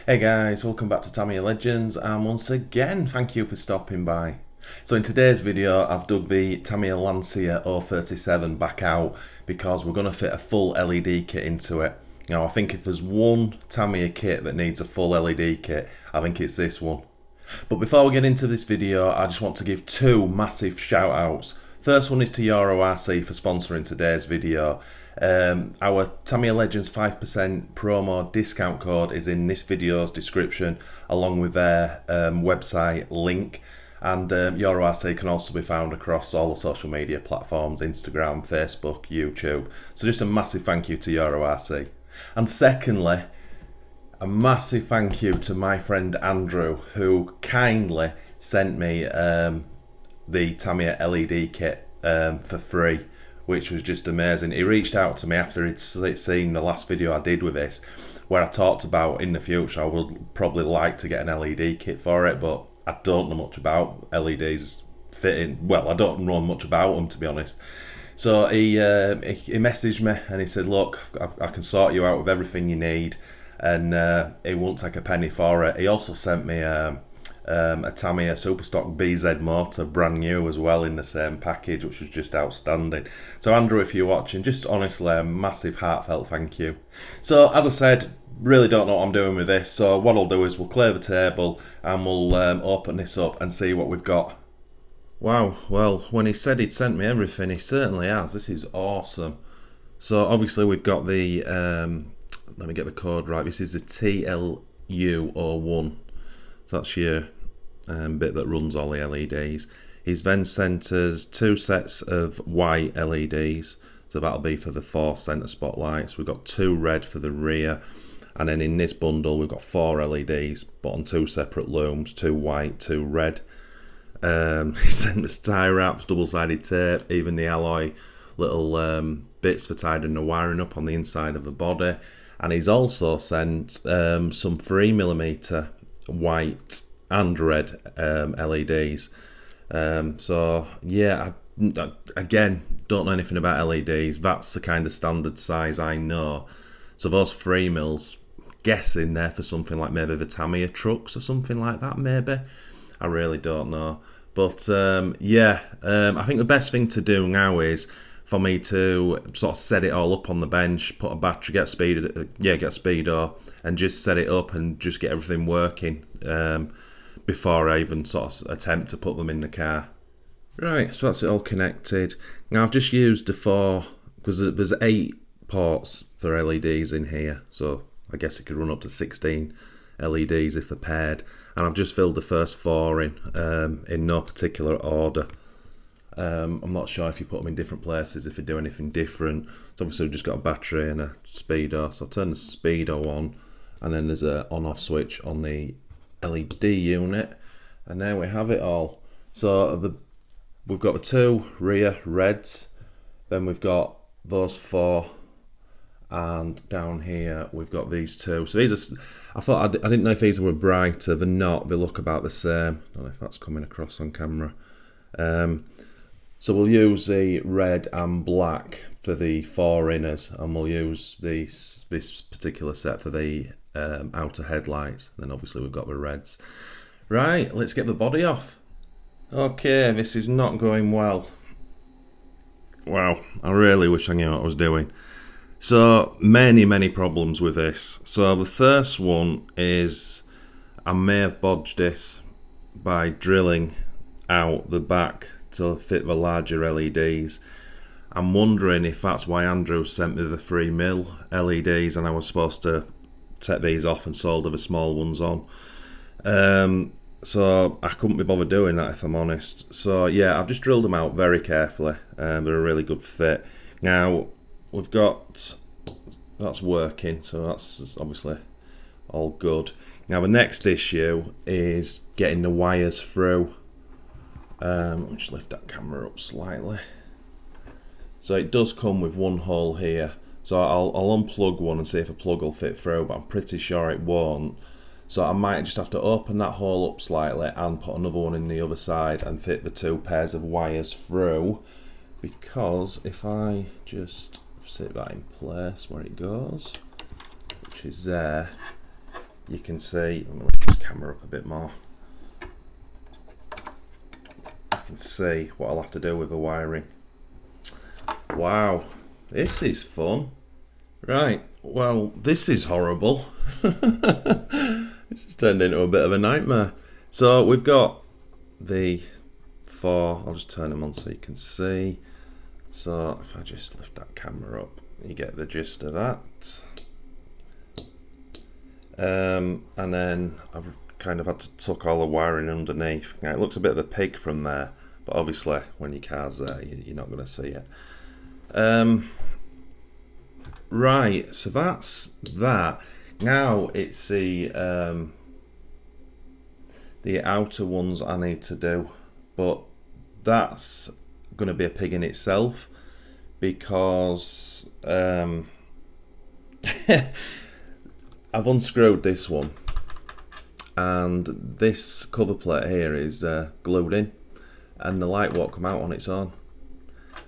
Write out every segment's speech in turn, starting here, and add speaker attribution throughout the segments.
Speaker 1: Hey guys, welcome back to Tamiya Legends, and once again, thank you for stopping by. So in today's video, I've dug the Tamiya Lancia 037 back out because we're going to fit a full LED kit into it. I think if there's one Tamiya kit that needs a full LED kit, I think it's this one. But before we get into this video, I just want to give two massive shout outs. First one is to Euro RC for sponsoring today's video. Our Tamiya Legends 5% promo discount code is in this video's description, along with their website link. And Euro RC can also be found across all the social media platforms: Instagram, Facebook, YouTube. So just a massive thank you to Euro RC. And secondly, a massive thank you to my friend Andrew, who kindly sent me the Tamiya LED kit for free, which was just amazing. He reached out to me after he'd seen the last video I did with this, where I talked about in the future I would probably like to get an LED kit for it, but I don't know much about LEDs fitting. Well, I don't know much about them, to be honest. So he messaged me and he said, look, I can sort you out with everything you need, and he won't take a penny for it. He also sent me a Tamiya Superstock BZ motor, brand new as well, in the same package, which was just outstanding. So Andrew, if you're watching, just honestly a massive heartfelt thank you. So as I said, really don't know what I'm doing with this, so what I'll do is we'll clear the table and we'll open this up and see what we've got. Wow, well, when he said he'd sent me everything, he certainly has. This is awesome. So obviously we've got the let me get the code right. This is the TLU01. So that's your bit that runs all the LEDs. He's then sent us two sets of white LEDs, so that'll be for the 4 centre spotlights. We've got 2 red for the rear, and then in this bundle we've got 4 LEDs, but on 2 separate looms, 2 white, 2 red. He sent us tie wraps, double-sided tape, even the alloy little bits for tidying the wiring up on the inside of the body, and he's also sent some 3mm white and red LEDs. So yeah, again, don't know anything about LEDs. That's the kind of standard size I know. So those 3mm, guessing they're for something like maybe the Tamiya trucks or something like that, maybe. I really don't know. But yeah, I think the best thing to do now is for me to sort of set it all up on the bench, put a battery, get speedo, and just set it up and just get everything working before I even sort of attempt to put them in the car. Right, so that's it all connected. Now I've just used the 4, because there's 8 ports for LEDs in here, so I guess it could run up to 16 LEDs if they're paired, and I've just filled the first 4 in no particular order. I'm not sure if you put them in different places, if they do anything different. So obviously we've just got a battery and a speedo, so I'll turn the speedo on, and then there's a on-off switch on the LED unit, and there we have it all. So we've got the 2 rear reds, then we've got those 4, and down here we've got these 2. So these are, I didn't know if these were brighter. They're not. They look about the same. I don't know if that's coming across on camera. So we'll use the red and black for the 4 inners, and we'll use this particular set for the outer headlights. And then obviously we've got the reds. Right, let's get the body off. Okay, this is not going well. Wow, I really wish I knew what I was doing. So many problems with this. So the first one is I may have bodged this by drilling out the back to fit the larger LEDs. I'm wondering if that's why Andrew sent me the 3mm LEDs and I was supposed to take these off and solder the small ones on. So I couldn't be bothered doing that, if I'm honest. So yeah, I've just drilled them out very carefully. They're a really good fit. Now we've got, that's working, so that's obviously all good. Now the next issue is getting the wires through. Let me just lift that camera up slightly. So it does come with one hole here, so I'll unplug one and see if a plug will fit through, but I'm pretty sure it won't. So I might just have to open that hole up slightly and put another one in the other side and fit the 2 pairs of wires through, because if I just sit that in place where it goes, which is there, you can see, let me lift this camera up a bit more. You can see what I'll have to do with the wiring. Wow, this is fun. Right, well, this is horrible. This has turned into a bit of a nightmare. So we've got the 4, I'll just turn them on so you can see. So if I just lift that camera up, you get the gist of that. And then I've kind of had to tuck all the wiring underneath. Now, it looks a bit of a pig from there, but obviously when your car's there, you're not going to see it. Right, so that's that. Now it's the outer ones I need to do, but that's going to be a pig in itself because I've unscrewed this one and this cover plate here is glued in and the light won't come out on its own.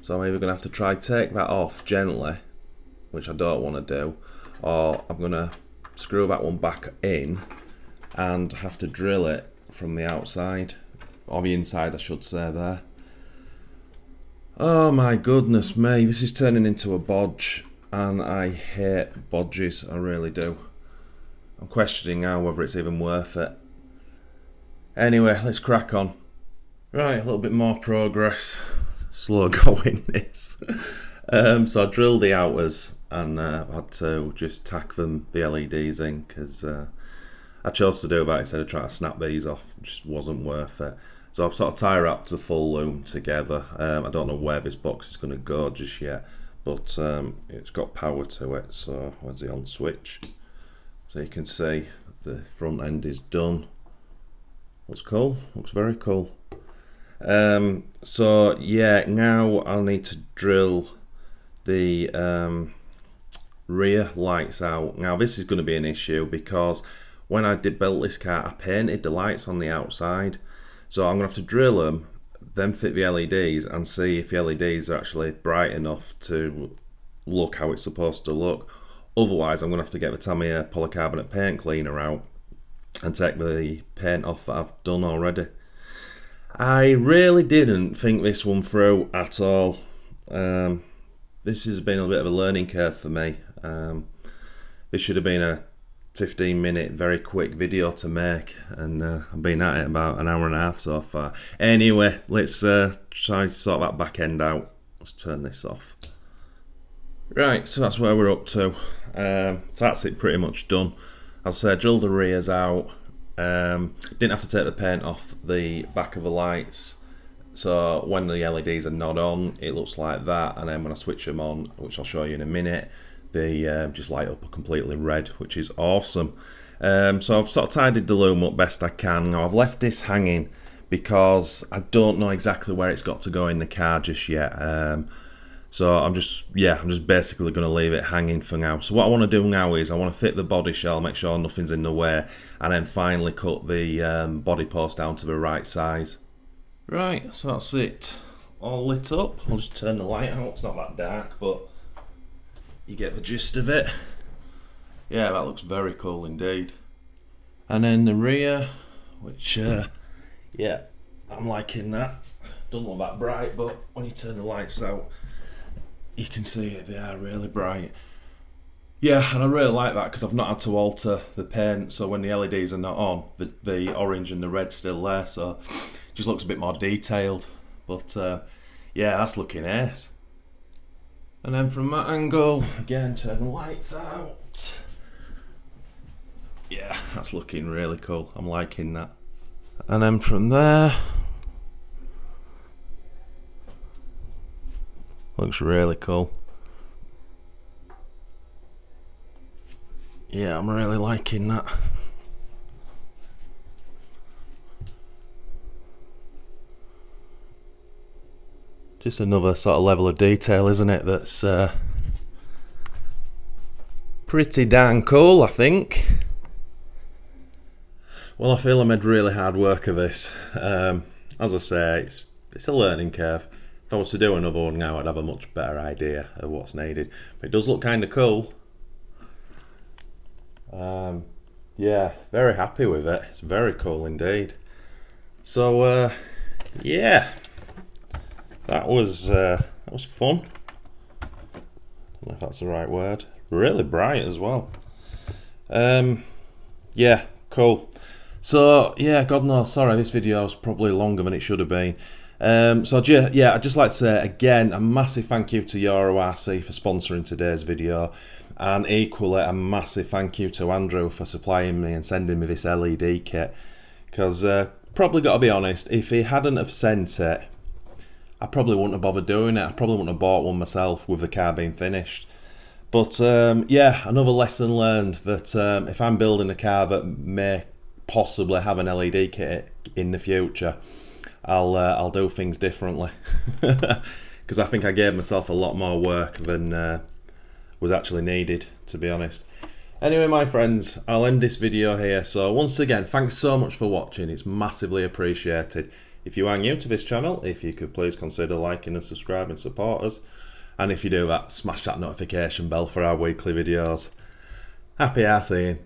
Speaker 1: So I'm either going to have to try take that off gently, which I don't want to do, or I'm going to screw that one back in and have to drill it from the outside, or the inside I should say there. Oh my goodness me, this is turning into a bodge and I hate bodges, I really do. I'm questioning now whether it's even worth it. Anyway, let's crack on. Right, a little bit more progress. Slow going this. So I drilled the outers and I had to just tack them, the LEDs in, because I chose to do that instead of trying to snap these off. It just wasn't worth it. So I've sort of tie wrapped the full loom together. I don't know where this box is going to go just yet, but it's got power to it. So where's the on switch? So you can see the front end is done. Looks cool, looks very cool. So yeah, now I'll need to drill the rear lights out. Now this is going to be an issue because when I built this car, I painted the lights on the outside. So I'm going to have to drill them, then fit the LEDs and see if the LEDs are actually bright enough to look how it's supposed to look. Otherwise, I'm going to have to get the Tamiya polycarbonate paint cleaner out and take the paint off that I've done already. I really didn't think this one through at all. This has been a bit of a learning curve for me. This should have been a 15-minute very quick video to make, and I've been at it about an hour and a half so far. Anyway, let's try to sort that back end out. Let's turn this off. Right, so that's where we're up to. So that's it pretty much done. As I say, I drilled the rears out. Didn't have to take the paint off the back of the lights, so when the LEDs are not on it looks like that, and then when I switch them on, which I'll show you in a minute, they just light up completely red, which is awesome. So I've sort of tidied the loom up best I can. Now I've left this hanging because I don't know exactly where it's got to go in the car just yet. So I'm just basically going to leave it hanging for now. So what I want to do now is I want to fit the body shell, make sure nothing's in the way, and then finally cut the body post down to the right size. Right, so that's it, all lit up. I'll just turn the light out, it's not that dark, but you get the gist of it. Yeah, that looks very cool indeed. And then the rear, which, yeah, I'm liking that. Doesn't look that bright, but when you turn the lights out, you can see it, they are really bright. Yeah, and I really like that because I've not had to alter the paint, so when the LEDs are not on, the orange and the red's still there, so it just looks a bit more detailed. But yeah, that's looking ace. And then from that angle, again, turn the lights out. Yeah, that's looking really cool. I'm liking that. And then from there, looks really cool. Yeah, I'm really liking that. Just another sort of level of detail, isn't it? That's pretty darn cool, I think. Well, I feel I made really hard work of this. As I say, it's a learning curve. If I was to do another one now, I'd have a much better idea of what's needed. But it does look kind of cool. yeah, very happy with it. It's very cool indeed. So yeah, that was fun. I don't know if that's the right word. Really bright as well. Yeah, cool. So yeah, God knows, sorry, this video is probably longer than it should have been. Yeah, I'd just like to say again a massive thank you to Euro RC for sponsoring today's video, and equally a massive thank you to Andrew for supplying me and sending me this LED kit. Because probably got to be honest, if he hadn't have sent it, I probably wouldn't have bothered doing it. I probably wouldn't have bought one myself with the car being finished. But yeah, another lesson learned that if I'm building a car that may possibly have an LED kit in the future, I'll do things differently. Because I think I gave myself a lot more work than was actually needed, to be honest. Anyway, my friends, I'll end this video here. So once again, thanks so much for watching. It's massively appreciated. If you are new to this channel, if you could please consider liking and subscribing, support us. And if you do that, smash that notification bell for our weekly videos. Happy RCing.